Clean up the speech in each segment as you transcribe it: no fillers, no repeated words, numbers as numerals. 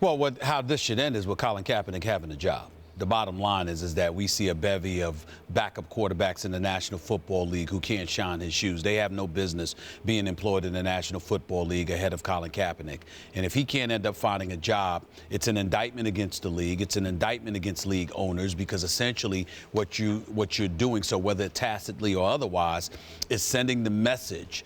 Well, how this should end is with Colin Kaepernick having a job. The bottom line is that we see a bevy of backup quarterbacks in the National Football League who can't shine his shoes. They have no business being employed in the National Football League ahead of Colin Kaepernick. And if he can't end up finding a job, it's an indictment against the league. It's an indictment against league owners, because essentially what you're doing, so whether tacitly or otherwise, is sending the message,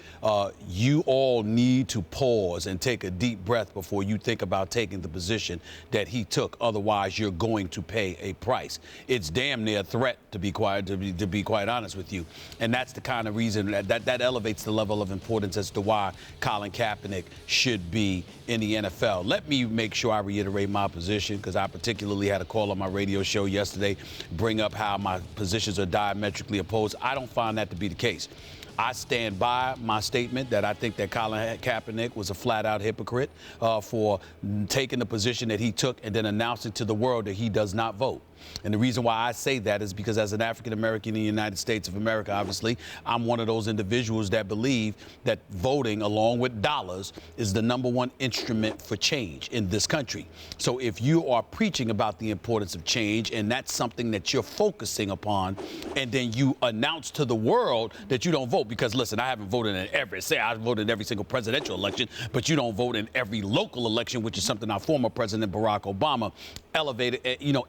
you all need to pause and take a deep breath before you think about taking the position that he took. Otherwise, you're going to pay a price. It's damn near a threat, to be quite honest with you. And that's the kind of reason that elevates the level of importance as to why Colin Kaepernick should be in the NFL. Let me make sure I reiterate my position, because I particularly had a call on my radio show yesterday bring up how my positions are diametrically opposed. I don't find that to be the case. I stand by my statement that I think that Colin Kaepernick was a flat-out hypocrite for taking the position that he took and then announcing to the world that he does not vote. And the reason why I say that is because as an African-American in the United States of America, obviously, I'm one of those individuals that believe that voting, along with dollars, is the #1 instrument for change in this country. So if you are preaching about the importance of change, and that's something that you're focusing upon, and then you announce to the world that you don't vote, because listen, I haven't voted in I voted in every single presidential election, but you don't vote in every local election, which is something our former President Barack Obama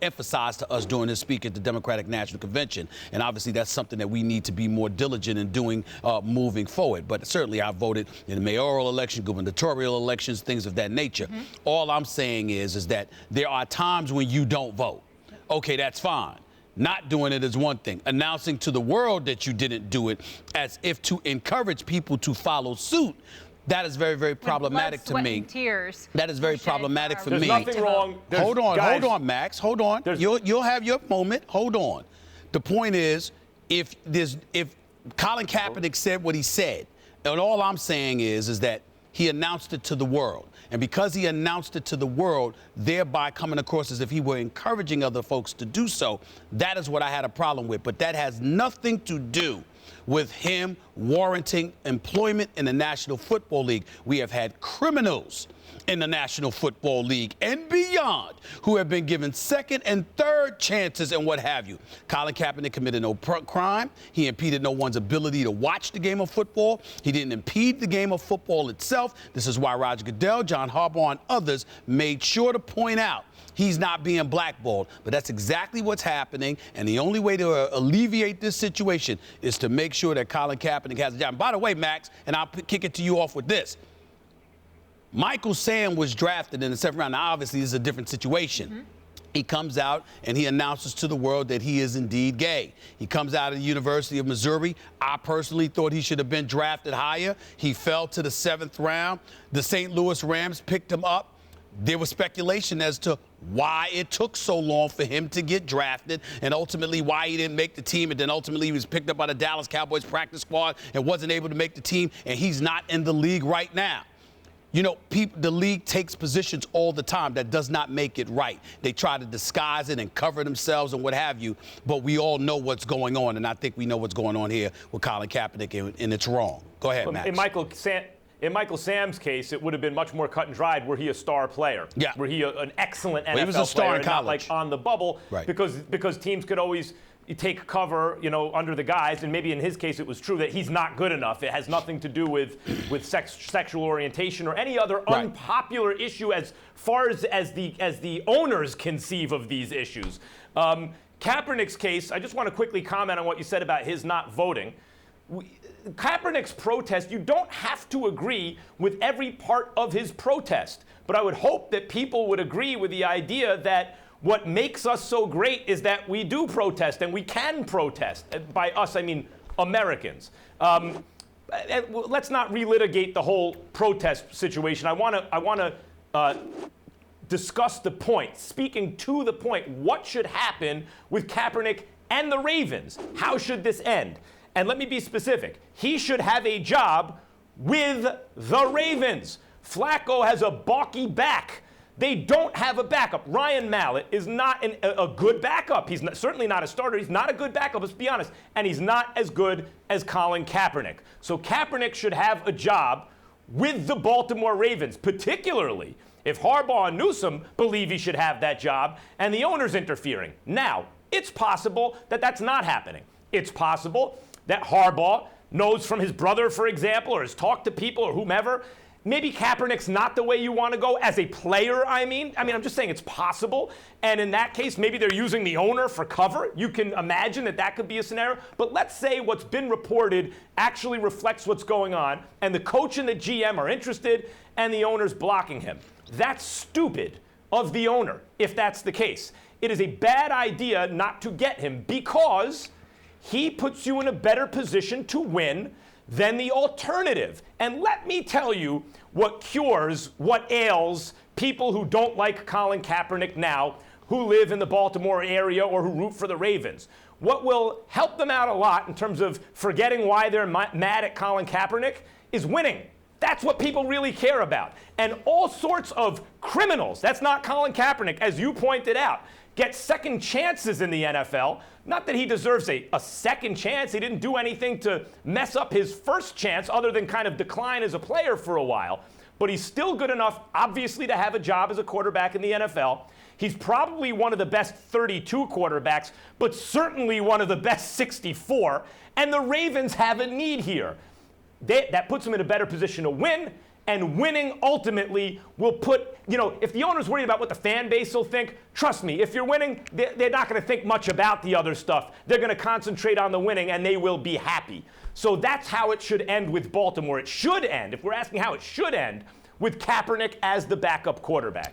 emphasized to us during his speech at the Democratic National Convention. And obviously that's something that we need to be more diligent in doing moving forward. But certainly I voted in the mayoral election, gubernatorial elections, things of that nature. Mm-hmm. All I'm saying is that there are times when you don't vote. Okay, that's fine. Not doing it is one thing. Announcing to the world that you didn't do it as if to encourage people to follow suit, that is very, very problematic to me. Tears. That is very problematic for me. There's nothing wrong. Hold on, Max. Hold on. You'll have your moment. Hold on. The point is, if Colin Kaepernick said what he said, and all I'm saying is that he announced it to the world. And because he announced it to the world, thereby coming across as if he were encouraging other folks to do so, that is what I had a problem with. But that has nothing to do with him warranting employment in the National Football League. We have had criminals in the National Football League and beyond who have been given second and third chances and what have you. Colin Kaepernick committed no crime. He impeded no one's ability to watch the game of football. He didn't impede the game of football itself. This is why Roger Goodell, John Harbaugh, and others made sure to point out he's not being blackballed. But that's exactly what's happening. And the only way to alleviate this situation is to make sure that Colin Kaepernick has a job. And by the way, Max, and I'll kick it to you off with this. Michael Sam was drafted in the 7th round. Now, obviously, this is a different situation. Mm-hmm. He comes out and he announces to the world that he is indeed gay. He comes out of the University of Missouri. I personally thought he should have been drafted higher. He fell to the 7th round. The St. Louis Rams picked him up. There was speculation as to why it took so long for him to get drafted and ultimately why he didn't make the team. And then ultimately he was picked up by the Dallas Cowboys practice squad and wasn't able to make the team. And he's not in the league right now. You know, the league takes positions all the time. That does not make it right. They try to disguise it and cover themselves and what have you. But we all know what's going on. And I think we know what's going on here with Colin Kaepernick, and it's wrong. Go ahead, Max. In Michael Sam's case, it would have been much more cut and dried were he a star player. Yeah. Were he an excellent NFL he was a star player in college. Not like on the bubble. Right. Because teams could always take cover, under the guise, and maybe in his case it was true that he's not good enough. It has nothing to do with sexual orientation or any other unpopular issue as far as the owners conceive of these issues. Kaepernick's case, I just want to quickly comment on what you said about his not voting. Kaepernick's protest, you don't have to agree with every part of his protest, but I would hope that people would agree with the idea that what makes us so great is that we do protest and we can protest. By us, I mean Americans. Let's not relitigate the whole protest situation. I want to discuss the point, speaking to the point. What should happen with Kaepernick and the Ravens? How should this end? And let me be specific. He should have a job with the Ravens. Flacco has a balky back. They don't have a backup. Ryan Mallett is not a good backup. He's certainly not a starter. He's not a good backup, let's be honest. And he's not as good as Colin Kaepernick. So Kaepernick should have a job with the Baltimore Ravens, particularly if Harbaugh and Newsome believe he should have that job and the owner's interfering. Now, it's possible that that's not happening. It's possible that Harbaugh knows from his brother, for example, or has talked to people or whomever. Maybe Kaepernick's not the way you want to go as a player, I mean, I'm just saying it's possible. And in that case, maybe they're using the owner for cover. You can imagine that that could be a scenario. But let's say what's been reported actually reflects what's going on, and the coach and the GM are interested, and the owner's blocking him. That's stupid of the owner, if that's the case. It is a bad idea not to get him because he puts you in a better position to win than the alternative. And let me tell you what ails people who don't like Colin Kaepernick now, who live in the Baltimore area or who root for the Ravens. What will help them out a lot in terms of forgetting why they're mad at Colin Kaepernick is winning. That's what people really care about. And all sorts of criminals, that's not Colin Kaepernick, as you pointed out, get second chances in the NFL. Not that he deserves a second chance. He didn't do anything to mess up his first chance other than kind of decline as a player for a while. But he's still good enough, obviously, to have a job as a quarterback in the NFL. He's probably one of the best 32 quarterbacks, but certainly one of the best 64. And the Ravens have a need here. That puts them in a better position to win. And winning ultimately will put, if the owner's worried about what the fan base will think, trust me, if you're winning, they're not going to think much about the other stuff. They're going to concentrate on the winning, and they will be happy. So that's how it should end with Baltimore. It should end, if we're asking how it should end, with Kaepernick as the backup quarterback.